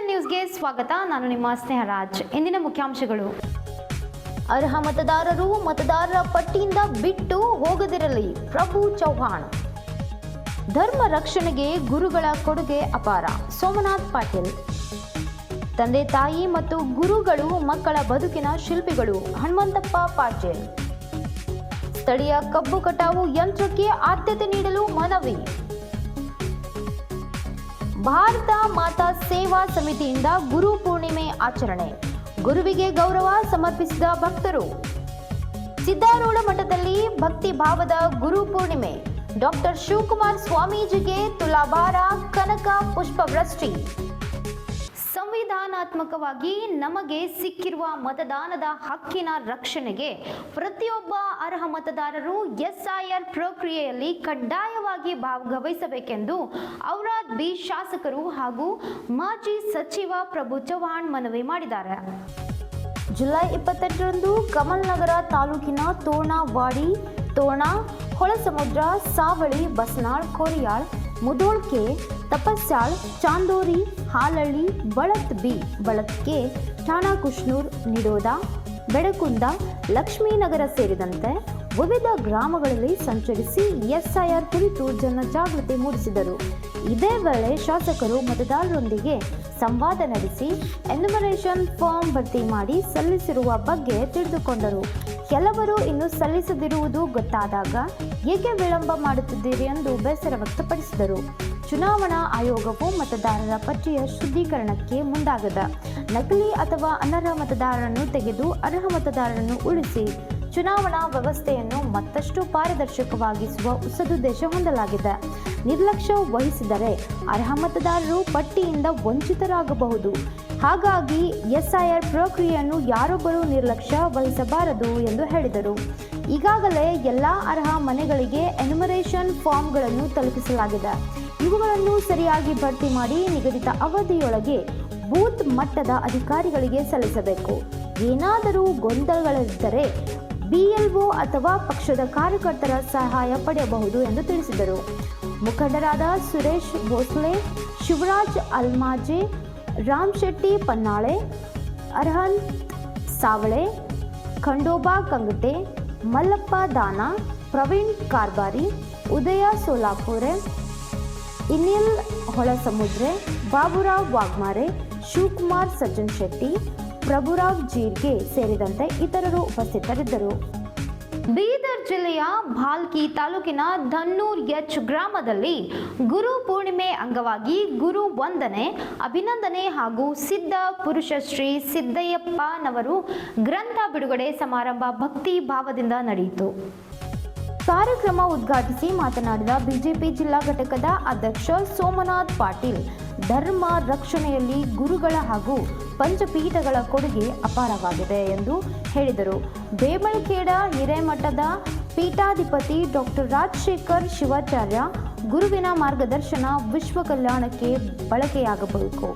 BCN ನ್ಯೂಸ್ಗೆ ಸ್ವಾಗತ. ನಾನು ನಿಮ್ಮ ಸ್ನೇಹರಾಜ್. ಇಂದಿನ ಮುಖ್ಯಾಂಶಗಳು: ಅರ್ಹ ಮತದಾರರು ಮತದಾರರ ಪಟ್ಟಿಯಿಂದ ಬಿಟ್ಟು ಹೋಗದಿರಲಿ, ಪ್ರಭು ಚೌಹಾಣ್. ಧರ್ಮ ರಕ್ಷಣೆಗೆ ಗುರುಗಳ ಕೊಡುಗೆ ಅಪಾರ, ಸೋಮನಾಥ್ ಪಾಟೀಲ್. ತಂದೆ ತಾಯಿ ಮತ್ತು ಗುರುಗಳು ಮಕ್ಕಳ ಬದುಕಿನ ಶಿಲ್ಪಿಗಳು, ಹನುಮಂತಪ್ಪ ಪಾಟೀಲ್. ಸ್ಥಳೀಯ ಕಬ್ಬು ಕಟಾವು ಯಂತ್ರಕ್ಕೆ ಆದ್ಯತೆ ನೀಡಲು ಮನವಿ. ಭಾರತ ಮಾತಾ ಸೇವಾ ಸಮಿತಿಯಿಂದ ಗುರು ಪೂರ್ಣಿಮೆ ಆಚರಣೆ, ಗುರುವಿಗೆ ಗೌರವ ಸಮರ್ಪಿಸಿದ ಭಕ್ತರು. ಸಿದ್ದಾರೂಢ ಮಠದಲ್ಲಿ ಭಕ್ತಿ ಭಾವದ ಗುರು ಪೂರ್ಣಿಮೆ, ಡಾಕ್ಟರ್ ಶಿವಕುಮಾರ್ ಸ್ವಾಮೀಜಿಗೆ ತುಲಾಭಾರ, ಕನಕ ಪುಷ್ಪವೃಷ್ಟಿ. ಸಂವಿಧಾನಾತ್ಮಕವಾಗಿ ನಮಗೆ ಸಿಕ್ಕಿರುವ ಮತದಾನದ ಹಕ್ಕಿನ ರಕ್ಷಣೆಗೆ ಪ್ರತಿಯೊಬ್ಬ ಅರ್ಹ ಮತದಾರರು SIR ಪ್ರಕ್ರಿಯೆಯಲ್ಲಿ ಕಡ್ಡಾಯವಾಗಿ ಭಾಗವಹಿಸಬೇಕೆಂದು ಔರಾದ್ ಬಿ ಶಾಸಕರು ಹಾಗೂ ಮಾಜಿ ಸಚಿವ ಪ್ರಭು ಚೌಹಾಣ್ ಮನವಿ ಮಾಡಿದ್ದಾರೆ. ಜುಲೈ 28ರಂದು ಕಮಲ್ನಗರ ತಾಲೂಕಿನ ತೋರಣವಾಡಿ, ತೋರಣ, ಹೊಳಸಮುದ್ರ, ಸಾವಳಿ, ಬಸನಾಳ್, ಕೋರಿಯಾಳ್, ಮುದೋಳ್ಕೆ, ತಪಸ್ಯಾಳ್, ಚಾಂದೋರಿ, ಹಾಲಳ್ಳಿ, ಬಳತ್ ಬಿ, ಬಳತ್ಕೆ, ಠಾಣಾ ಕುಷ್ನೂರ್, ನಿಡೋದ, ಬೆಡಕುಂದ, ಲಕ್ಷ್ಮೀನಗರ ಸೇರಿದಂತೆ ವಿವಿಧ ಗ್ರಾಮಗಳಲ್ಲಿ ಸಂಚರಿಸಿ SIR ಕುರಿತು ಜನಜಾಗೃತಿ ಮೂಡಿಸಿದರು. ಇದೇ ವೇಳೆ ಶಾಸಕರು ಮತದಾರರೊಂದಿಗೆ ಸಂವಾದ ನಡೆಸಿ ಎನ್ಯುಮರೇಷನ್ ಫಾರ್ಮ್ ಭರ್ತಿ ಮಾಡಿ ಸಲ್ಲಿಸಿರುವ ಬಗ್ಗೆ ತಿಳಿದುಕೊಂಡರು. ಕೆಲವರು ಇನ್ನು ಸಲ್ಲಿಸದಿರುವುದು ಗೊತ್ತಾದಾಗ ಏಕೆ ವಿಳಂಬ ಮಾಡುತ್ತಿದ್ದೀರಿ ಎಂದು ಬೇಸರ ವ್ಯಕ್ತಪಡಿಸಿದರು. ಚುನಾವಣಾ ಆಯೋಗವು ಮತದಾರರ ಪಟ್ಟಿಯ ಶುದ್ಧೀಕರಣಕ್ಕೆ ಮುಂದಾಗದ ನಕಲಿ ಅಥವಾ ಅನರ್ಹ ಮತದಾರರನ್ನು ತೆಗೆದು ಅರ್ಹ ಮತದಾರರನ್ನು ಉಳಿಸಿ ಚುನಾವಣಾ ವ್ಯವಸ್ಥೆಯನ್ನು ಮತ್ತಷ್ಟು ಪಾರದರ್ಶಕವಾಗಿಸುವ ಸದುದ್ದೇಶ ಹೊಂದಲಾಗಿದೆ. ನಿರ್ಲಕ್ಷ್ಯ ವಹಿಸಿದರೆ ಅರ್ಹ ಮತದಾರರು ಪಟ್ಟಿಯಿಂದ ವಂಚಿತರಾಗಬಹುದು. ಹಾಗಾಗಿ SIR ಪ್ರಕ್ರಿಯೆಯನ್ನು ಯಾರೊಬ್ಬರೂ ನಿರ್ಲಕ್ಷ್ಯ ವಹಿಸಬಾರದು ಎಂದು ಹೇಳಿದರು. ಈಗಾಗಲೇ ಎಲ್ಲ ಅರ್ಹ ಮನೆಗಳಿಗೆ ಎನ್ಯುಮರೇಷನ್ ಫಾರ್ಮ್ಗಳನ್ನು ತಲುಪಿಸಲಾಗಿದೆ. ಇವುಗಳನ್ನು ಸರಿಯಾಗಿ ಭರ್ತಿ ಮಾಡಿ ನಿಗದಿತ ಅವಧಿಯೊಳಗೆ ಬೂತ್ ಮಟ್ಟದ ಅಧಿಕಾರಿಗಳಿಗೆ ಸಲ್ಲಿಸಬೇಕು. ಏನಾದರೂ ಗೊಂದಲಗಳಿದ್ದರೆ BLO ಅಥವಾ ಪಕ್ಷದ ಕಾರ್ಯಕರ್ತರ ಸಹಾಯ ಪಡೆಯಬಹುದು ಎಂದು ತಿಳಿಸಿದರು. ಮುಖಂಡರಾದ ಸುರೇಶ್ ಭೋಸ್ಲೆ, ಶಿವರಾಜ್ ಅಲ್ಮಾಜೆ, ರಾಮ್ ಶೆಟ್ಟಿ ಪನ್ನಾಳೆ, ಅರ್ಹಂತ್ ಸಾವಳೆ, ಖಂಡೋಬಾ ಕಂಗಟೆ, ಮಲ್ಲಪ್ಪ ದಾನ, ಪ್ರವೀಣ್ ಕಾರ್ಬಾರಿ, ಉದಯ ಸೋಲಾಪುರೆ, ಇನಿಲ್ ಹೊಳಸಮುದ್ರೆ, ಬಾಬುರಾವ್ ವಾಗ್ಮಾರೆ, ಶಿವಕುಮಾರ್ ಸಜ್ಜನ್ ಶೆಟ್ಟಿ, ಪ್ರಭುರಾವ್ ಜೀರ್ಗೆ ಸೇರಿದಂತೆ ಇತರರು ಉಪಸ್ಥಿತರಿದ್ದರು. ಬೀದರ್ ಜಿಲ್ಲೆಯ ಭಾಲ್ಕಿ ತಾಲೂಕಿನ ಧನ್ನೂರ್ H ಗ್ರಾಮದಲ್ಲಿ ಗುರು ಪೂರ್ಣಿಮೆ ಅಂಗವಾಗಿ ಗುರು ವಂದನೆ, ಅಭಿನಂದನೆ ಹಾಗೂ ಸಿದ್ಧ ಪುರುಷ ಶ್ರೀ ಸಿದ್ದಯ್ಯಪ್ಪನವರು ಗ್ರಂಥ ಬಿಡುಗಡೆ ಸಮಾರಂಭ ಭಕ್ತಿ ಭಾವದಿಂದ ನಡೆಯಿತು. ಕಾರ್ಯಕ್ರಮ ಉದ್ಘಾಟಿಸಿ ಮಾತನಾಡಿದ ಬಿಜೆಪಿ ಜಿಲ್ಲಾ ಘಟಕದ ಅಧ್ಯಕ್ಷ ಸೋಮನಾಥ್ ಪಾಟೀಲ್, ಧರ್ಮ ರಕ್ಷಣೆಯಲ್ಲಿ ಗುರುಗಳ ಹಾಗೂ ಪಂಚಪೀಠಗಳ ಕೊಡುಗೆ ಅಪಾರವಾಗಿದೆ ಎಂದು ಹೇಳಿದರು. ಬೇಬಳಖೇಡ ಹಿರೇಮಠದ ಪೀಠಾಧಿಪತಿ ಡಾಕ್ಟರ್ ರಾಜಶೇಖರ್ ಶಿವಾಚಾರ್ಯ, ಗುರುವಿನ ಮಾರ್ಗದರ್ಶನ ವಿಶ್ವ ಕಲ್ಯಾಣಕ್ಕೆ ಬಳಕೆಯಾಗಬೇಕು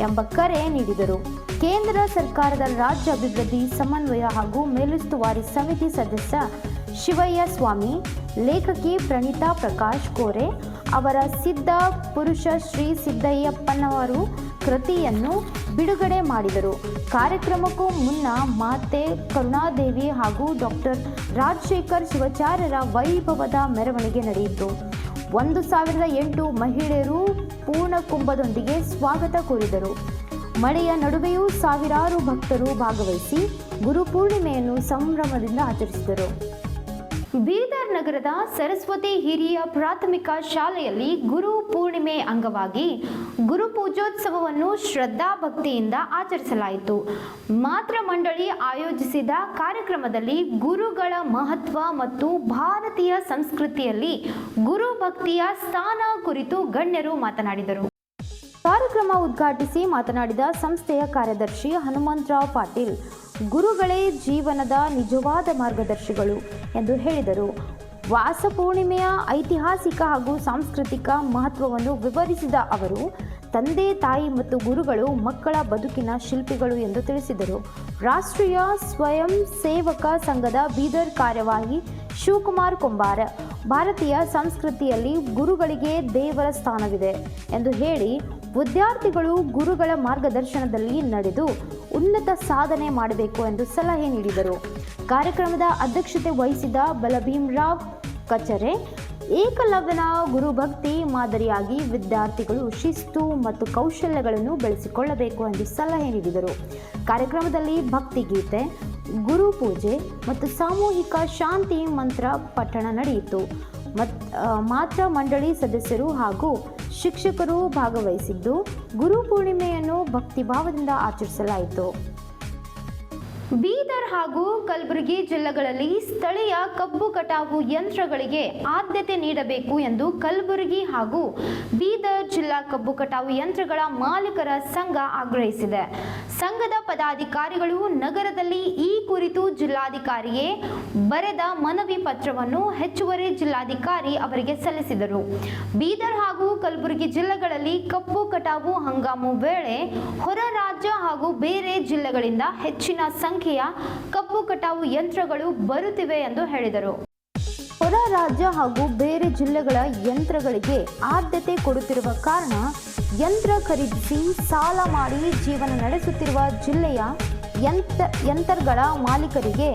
ಎಂಬ ಕರೆ ನೀಡಿದರು. ಕೇಂದ್ರ ಸರ್ಕಾರದ ರಾಜ್ಯ ಅಭಿವೃದ್ಧಿ ಸಮನ್ವಯ ಹಾಗೂ ಮೇಲುಸ್ತುವಾರಿ ಸಮಿತಿ ಸದಸ್ಯ ಶಿವಯ್ಯ ಸ್ವಾಮಿ, ಲೇಖಕಿ ಪ್ರಣೀತಾ ಪ್ರಕಾಶ್ ಕೋರೆ ಅವರ ಸಿದ್ಧ ಪುರುಷ ಶ್ರೀ ಸಿದ್ದಯ್ಯಪ್ಪನವರು ಕೃತಿಯನ್ನು ಬಿಡುಗಡೆ ಮಾಡಿದರು. ಕಾರ್ಯಕ್ರಮಕ್ಕೂ ಮುನ್ನ ಮಾತೆ ಕರುಣಾದೇವಿ ಹಾಗೂ ಡಾಕ್ಟರ್ ರಾಜಶೇಖರ್ ಶಿವಾಚಾರ್ಯರ ವೈಭವದ ಮೆರವಣಿಗೆ ನಡೆಯಿತು. 1008 ಮಹಿಳೆಯರು ಪೂರ್ಣ ಕುಂಭದೊಂದಿಗೆ ಸ್ವಾಗತ ಕೋರಿದರು. ಮಳೆಯ ನಡುವೆಯೂ ಸಾವಿರಾರು ಭಕ್ತರು ಭಾಗವಹಿಸಿ ಗುರು ಪೂರ್ಣಿಮೆಯನ್ನು ಸಂಭ್ರಮದಿಂದ ಆಚರಿಸಿದರು. ಬೀದರ್ ನಗರದ ಸರಸ್ವತಿ ಹಿರಿಯ ಪ್ರಾಥಮಿಕ ಶಾಲೆಯಲ್ಲಿ ಗುರು ಪೂರ್ಣಿಮೆ ಅಂಗವಾಗಿ ಗುರು ಪೂಜೋತ್ಸವವನ್ನು ಶ್ರದ್ಧಾ ಭಕ್ತಿಯಿಂದ ಆಚರಿಸಲಾಯಿತು. ಮಾತೃ ಮಂಡಳಿ ಆಯೋಜಿಸಿದ ಕಾರ್ಯಕ್ರಮದಲ್ಲಿ ಗುರುಗಳ ಮಹತ್ವ ಮತ್ತು ಭಾರತೀಯ ಸಂಸ್ಕೃತಿಯಲ್ಲಿ ಗುರು ಭಕ್ತಿಯ ಸ್ಥಾನ ಕುರಿತು ಗಣ್ಯರು ಮಾತನಾಡಿದರು. ಕಾರ್ಯಕ್ರಮ ಉದ್ಘಾಟಿಸಿ ಮಾತನಾಡಿದ ಸಂಸ್ಥೆಯ ಕಾರ್ಯದರ್ಶಿ ಹನುಮಂತರಾವ್ ಪಾಟೀಲ್, ಗುರುಗಳೇ ಜೀವನದ ನಿಜವಾದ ಮಾರ್ಗದರ್ಶಿಗಳು ಎಂದು ಹೇಳಿದರು. ವ್ಯಾಸ ಪೂರ್ಣಿಮೆಯ ಐತಿಹಾಸಿಕ ಹಾಗೂ ಸಾಂಸ್ಕೃತಿಕ ಮಹತ್ವವನ್ನು ವಿವರಿಸಿದ ಅವರು, ತಂದೆ ತಾಯಿ ಮತ್ತು ಗುರುಗಳು ಮಕ್ಕಳ ಬದುಕಿನ ಶಿಲ್ಪಿಗಳು ಎಂದು ತಿಳಿಸಿದರು. ರಾಷ್ಟ್ರೀಯ ಸ್ವಯಂ ಸೇವಕ ಸಂಘದ ಬೀದರ್ ಕಾರ್ಯವಾಹಿ ಶಿವಕುಮಾರ್ ಕುಂಬಾರ, ಭಾರತೀಯ ಸಂಸ್ಕೃತಿಯಲ್ಲಿ ಗುರುಗಳಿಗೆ ದೇವರ ಸ್ಥಾನವಿದೆ ಎಂದು ಹೇಳಿ ವಿದ್ಯಾರ್ಥಿಗಳು ಗುರುಗಳ ಮಾರ್ಗದರ್ಶನದಲ್ಲಿ ನಡೆದು ಉನ್ನತ ಸಾಧನೆ ಮಾಡಬೇಕು ಎಂದು ಸಲಹೆ ನೀಡಿದರು. ಕಾರ್ಯಕ್ರಮದ ಅಧ್ಯಕ್ಷತೆ ವಹಿಸಿದ ಬಲಭೀಮರಾವ್ ಕಚರೆ, ಏಕಲವ್ಯನ ಗುರುಭಕ್ತಿ ಮಾದರಿಯಾಗಿ ವಿದ್ಯಾರ್ಥಿಗಳು ಶಿಸ್ತು ಮತ್ತು ಕೌಶಲ್ಯಗಳನ್ನು ಬೆಳೆಸಿಕೊಳ್ಳಬೇಕು ಎಂದು ಸಲಹೆ ನೀಡಿದರು. ಕಾರ್ಯಕ್ರಮದಲ್ಲಿ ಭಕ್ತಿಗೀತೆ, ಗುರುಪೂಜೆ ಮತ್ತು ಸಾಮೂಹಿಕ ಶಾಂತಿ ಮಂತ್ರ ಪಠಣ ನಡೆಯಿತು. ಮಾತ್ರ ಮಂಡಳಿ ಸದಸ್ಯರು ಹಾಗೂ ಶಿಕ್ಷಕರು ಭಾಗವಹಿಸಿದ್ದು ಗುರುಪೂರ್ಣಿಮೆಯನ್ನು ಭಕ್ತಿಭಾವದಿಂದ ಆಚರಿಸಲಾಯಿತು. ಬೀದರ್ ಹಾಗೂ ಕಲಬುರಗಿ ಜಿಲ್ಲೆಗಳಲ್ಲಿ ಸ್ಥಳೀಯ ಕಬ್ಬು ಕಟಾವು ಯಂತ್ರಗಳಿಗೆ ಆದ್ಯತೆ ನೀಡಬೇಕು ಎಂದು ಕಲಬುರಗಿ ಹಾಗೂ ಬೀದರ್ ಜಿಲ್ಲಾ ಕಬ್ಬು ಕಟಾವು ಯಂತ್ರಗಳ ಮಾಲೀಕರ ಸಂಘ ಆಗ್ರಹಿಸಿದೆ. ಸಂಘದ ಪದಾಧಿಕಾರಿಗಳು ನಗರದಲ್ಲಿ ಈ ಕುರಿತು ಜಿಲ್ಲಾಧಿಕಾರಿಗೆ ಬರೆದ ಮನವಿ ಪತ್ರವನ್ನು ಹೆಚ್ಚುವರಿ ಜಿಲ್ಲಾಧಿಕಾರಿ ಅವರಿಗೆ ಸಲ್ಲಿಸಿದರು. ಬೀದರ್ ಹಾಗೂ ಕಲಬುರಗಿ ಜಿಲ್ಲೆಗಳಲ್ಲಿ ಕಬ್ಬು ಕಟಾವು ಹಂಗಾಮು ವೇಳೆ ಹೊರ ರಾಜ್ಯ ಹಾಗೂ ಬೇರೆ ಜಿಲ್ಲೆಗಳಿಂದ ಹೆಚ್ಚಿನ ಸಂಖ್ಯೆಯ ಕಬ್ಬು ಕಟಾವು ಯಂತ್ರಗಳು ಬರುತ್ತಿವೆ ಎಂದು ಹೇಳಿದರು. ಹೊರ ರಾಜ್ಯ ಹಾಗೂ ಬೇರೆ ಜಿಲ್ಲೆಗಳ ಯಂತ್ರಗಳಿಗೆ ಆದ್ಯತೆ ಕೊಡುತ್ತಿರುವ ಕಾರಣ ಯಂತ್ರ ಖರೀದಿಸಿ ಸಾಲ ಮಾಡಿ ಜೀವನ ನಡೆಸುತ್ತಿರುವ ಜಿಲ್ಲೆಯ ಯಂತ್ರಗಳ ಮಾಲೀಕರಿಗೆ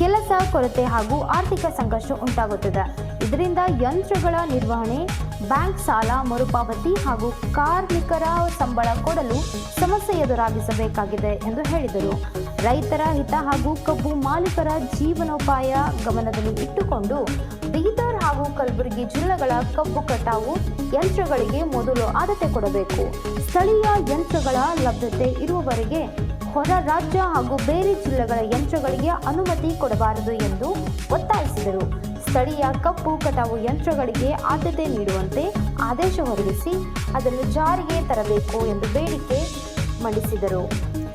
ಕೆಲಸ ಕೊರತೆ ಹಾಗೂ ಆರ್ಥಿಕ ಸಂಕಷ್ಟ ಉಂಟಾಗುತ್ತದೆ. ಇದರಿಂದ ಯಂತ್ರಗಳ ನಿರ್ವಹಣೆ, ಬ್ಯಾಂಕ್ ಸಾಲ ಮರುಪಾವತಿ ಹಾಗೂ ಕಾರ್ಮಿಕರ ಸಂಬಳ ಕೊಡಲು ಸಮಸ್ಯೆ ಎದುರಾಗಿಸಬೇಕಾಗಿದೆ ಎಂದು ಹೇಳಿದರು. ರೈತರ ಹಿತ ಹಾಗೂ ಕಬ್ಬು ಮಾಲೀಕರ ಜೀವನೋಪಾಯ ಗಮನದಲ್ಲಿ ಇಟ್ಟುಕೊಂಡು ಬೀದರ್ ಹಾಗೂ ಕಲಬುರಗಿ ಜಿಲ್ಲೆಗಳ ಕಬ್ಬು ಕಟಾವು ಯಂತ್ರಗಳಿಗೆ ಮೊದಲು ಆದ್ಯತೆ ಕೊಡಬೇಕು. ಸ್ಥಳೀಯ ಯಂತ್ರಗಳ ಲಭ್ಯತೆ ಇರುವವರೆಗೆ ಹೊರ ರಾಜ್ಯ ಹಾಗೂ ಬೇರೆ ಜಿಲ್ಲೆಗಳ ಯಂತ್ರಗಳಿಗೆ ಅನುಮತಿ ಕೊಡಬಾರದು ಎಂದು ಒತ್ತಾಯಿಸಿದರು. ಸ್ಥಳೀಯ ಕಬ್ಬು ಕಟಾವು ಯಂತ್ರಗಳಿಗೆ ಆದ್ಯತೆ ನೀಡುವಂತೆ ಆದೇಶ ಹೊರಡಿಸಿ ಅದನ್ನು ಜಾರಿಗೆ ತರಬೇಕು ಎಂದು ಬೇಡಿಕೆ ಮಂಡಿಸಿದರು.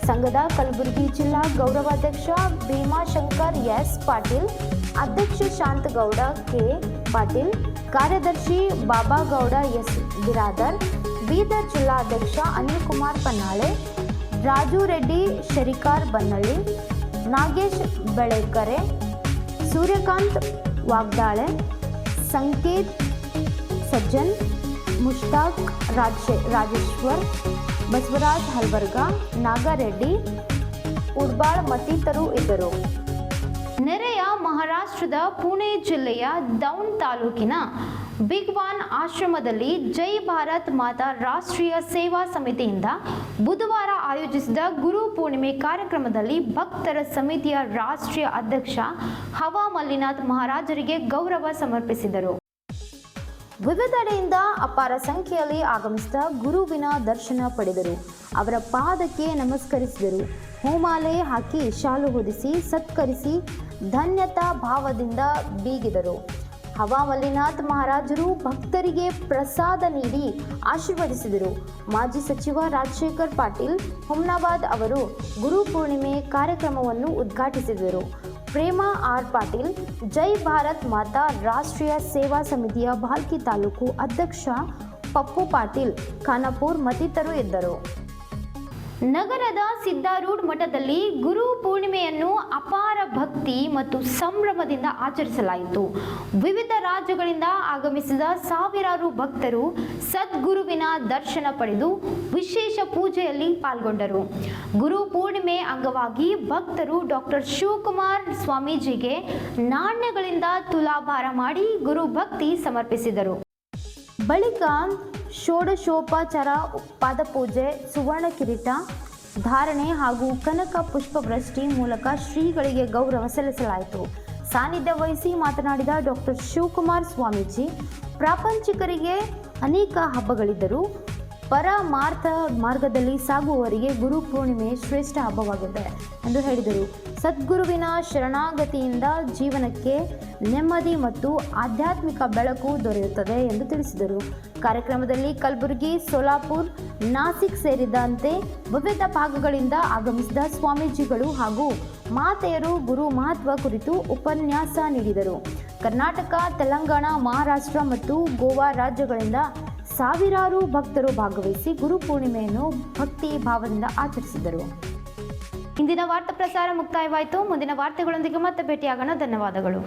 ಸಂಘದ ಕಲಬುರಗಿ ಜಿಲ್ಲಾ ಗೌರವಾಧ್ಯಕ್ಷ ಭೀಮಾಶಂಕರ್ ಎಸ್ ಪಾಟೀಲ್, ಅಧ್ಯಕ್ಷ ಶಾಂತಗೌಡ ಕೆ ಪಾಟೀಲ್, ಕಾರ್ಯದರ್ಶಿ ಬಾಬಾಗೌಡ ಎಸ್ ಬಿರಾದರ್, ಬೀದರ್ ಜಿಲ್ಲಾ ಅಧ್ಯಕ್ಷ ಅನಿಲ್ ಕುಮಾರ್ ಪನ್ನಾಳೆ, ರಾಜು ರೆಡ್ಡಿ ಶರಿಕಾರ್ ಬನ್ನಳ್ಳಿ, ನಾಗೇಶ್ ಬೆಳೆಕರೆ, ಸೂರ್ಯಕಾಂತ್ ವಾಗ್ದಾಳೆ, ಸಂಕೇತ್ ಸಜ್ಜನ್, ಮುಷ್ತಾಕ್ ರಾಜೇಶ್ವರ್, ಬಸವರಾಜ್ ಹಲ್ಬರ್ಗ, ನಾಗಾರೆಡ್ಡಿ ಉಡ್ಬಾಳ್ ಮತ್ತಿತರರು ಇದ್ದರು. ನೆರೆಯ ಮಹಾರಾಷ್ಟ್ರದ ಪುಣೆ ಜಿಲ್ಲೆಯ ದೌಂಡ್ ತಾಲೂಕಿನ ಬಿಗ್ವಾನ್ ಆಶ್ರಮದಲ್ಲಿ ಜೈ ಭಾರತ್ ಮಾತಾ ರಾಷ್ಟ್ರೀಯ ಸೇವಾ ಸಮಿತಿಯಿಂದ ಬುಧವಾರ ಆಯೋಜಿಸಿದ ಗುರು ಪೂರ್ಣಿಮೆ ಕಾರ್ಯಕ್ರಮದಲ್ಲಿ ಭಕ್ತರ ಸಮಿತಿಯ ರಾಷ್ಟ್ರೀಯ ಅಧ್ಯಕ್ಷ ಹವಾ ಮಲ್ಲಿನಾಥ್ ಮಹಾರಾಜರಿಗೆ ಗೌರವ ಸಮರ್ಪಿಸಿದರು. ವಿವಿಧೆಡೆಯಿಂದ ಅಪಾರ ಸಂಖ್ಯೆಯಲ್ಲಿ ಆಗಮಿಸಿದ ಗುರುವಿನ ದರ್ಶನ ಪಡೆದರು. ಅವರ ಪಾದಕ್ಕೆ ನಮಸ್ಕರಿಸಿದರು. ಹೂಮಾಲೆ ಹಾಕಿ ಶಾಲು ಹೊದಿಸಿ ಸತ್ಕರಿಸಿ ಧನ್ಯತಾ ಭಾವದಿಂದ ಬೀಗಿದರು. ಹವಾ ಮಲ್ಲಿನಾಥ್ ಮಹಾರಾಜರು ಭಕ್ತರಿಗೆ ಪ್ರಸಾದ ನೀಡಿ ಆಶೀರ್ವದಿಸಿದರು. ಮಾಜಿ ಸಚಿವ ರಾಜಶೇಖರ್ ಪಾಟೀಲ್ ಹುಮ್ನಾಬಾದ್ ಅವರು ಗುರು ಪೂರ್ಣಿಮೆ ಕಾರ್ಯಕ್ರಮವನ್ನು ಉದ್ಘಾಟಿಸಿದರು. ಪ್ರೇಮಾ ಆರ್ ಪಾಟೀಲ್, ಜೈ ಭಾರತ್ ಮಾತಾ ರಾಷ್ಟ್ರೀಯ ಸೇವಾ ಸಮಿತಿಯ ಭಾಲ್ಕಿ ತಾಲೂಕು ಅಧ್ಯಕ್ಷ ಪಪ್ಪು ಪಾಟೀಲ್ ಖಾನಾಪುರ್ ಮತ್ತಿತರರು ಇದ್ದರು. ನಗರದ ಸಿದ್ದಾರೂಢ ಮಠದಲ್ಲಿ ಗುರು ಪೂರ್ಣಿಮೆಯನ್ನು ಅಪಾರ ಭಕ್ತಿ ಮತ್ತು ಸಂಭ್ರಮದಿಂದ ಆಚರಿಸಲಾಯಿತು. ವಿವಿಧ ರಾಜ್ಯಗಳಿಂದ ಆಗಮಿಸಿದ ಸಾವಿರಾರು ಭಕ್ತರು ಸದ್ಗುರುವಿನ ದರ್ಶನ ಪಡೆದು ವಿಶೇಷ ಪೂಜೆಯಲ್ಲಿ ಪಾಲ್ಗೊಂಡರು. ಗುರು ಪೂರ್ಣಿಮೆ ಅಂಗವಾಗಿ ಭಕ್ತರು ಡಾಕ್ಟರ್ ಶಿವಕುಮಾರ್ ಸ್ವಾಮೀಜಿಗೆ ನಾಣ್ಯಗಳಿಂದ ತುಲಾಭಾರ ಮಾಡಿ ಗುರು ಭಕ್ತಿ ಸಮರ್ಪಿಸಿದರು. ಬಳಿಕ ಷೋಡಶೋಪಚಾರ ಪಾದಪೂಜೆ, ಸುವರ್ಣ ಕಿರೀಟ ಧಾರಣೆ ಹಾಗೂ ಕನಕ ಪುಷ್ಪವೃಷ್ಟಿ ಮೂಲಕ ಶ್ರೀಗಳಿಗೆ ಗೌರವ ಸಲ್ಲಿಸಲಾಯಿತು. ಸಾನ್ನಿಧ್ಯ ವಹಿಸಿ ಮಾತನಾಡಿದ ಡಾಕ್ಟರ್ ಶಿವಕುಮಾರ್ ಸ್ವಾಮೀಜಿ, ಪ್ರಾಪಂಚಿಕರಿಗೆ ಅನೇಕ ಹಬ್ಬಗಳಿದ್ದರೂ ಪರಮಾರ್ಥ ಮಾರ್ಗದಲ್ಲಿ ಸಾಗುವವರಿಗೆ ಗುರು ಪೂರ್ಣಿಮೆ ಶ್ರೇಷ್ಠ ಹಬ್ಬವಾಗಿದೆ ಎಂದು ಹೇಳಿದರು. ಸದ್ಗುರುವಿನ ಶರಣಾಗತಿಯಿಂದ ಜೀವನಕ್ಕೆ ನೆಮ್ಮದಿ ಮತ್ತು ಆಧ್ಯಾತ್ಮಿಕ ಬೆಳಕು ದೊರೆಯುತ್ತದೆ ಎಂದು ತಿಳಿಸಿದರು. ಕಾರ್ಯಕ್ರಮದಲ್ಲಿ ಕಲಬುರಗಿ, ಸೋಲಾಪುರ್, ನಾಸಿಕ್ ಸೇರಿದಂತೆ ವಿವಿಧ ಭಾಗಗಳಿಂದ ಆಗಮಿಸಿದ ಸ್ವಾಮೀಜಿಗಳು ಹಾಗೂ ಮಾತೆಯರು ಗುರು ಮಹತ್ವ ಕುರಿತು ಉಪನ್ಯಾಸ ನೀಡಿದರು. ಕರ್ನಾಟಕ, ತೆಲಂಗಾಣ, ಮಹಾರಾಷ್ಟ್ರ ಮತ್ತು ಗೋವಾ ರಾಜ್ಯಗಳಿಂದ ಸಾವಿರಾರು ಭಕ್ತರು ಭಾಗವಹಿಸಿ ಗುರು ಪೂರ್ಣಿಮೆಯನ್ನು ಭಕ್ತಿ ಭಾವದಿಂದ ಆಚರಿಸಿದರು. ಇಂದಿನ ವಾರ್ತಾ ಪ್ರಸಾರ ಮುಕ್ತಾಯವಾಯಿತು. ಮುಂದಿನ ವಾರ್ತೆಗಳೊಂದಿಗೆ ಮತ್ತೆ ಭೇಟಿಯಾಗೋಣ. ಧನ್ಯವಾದಗಳು.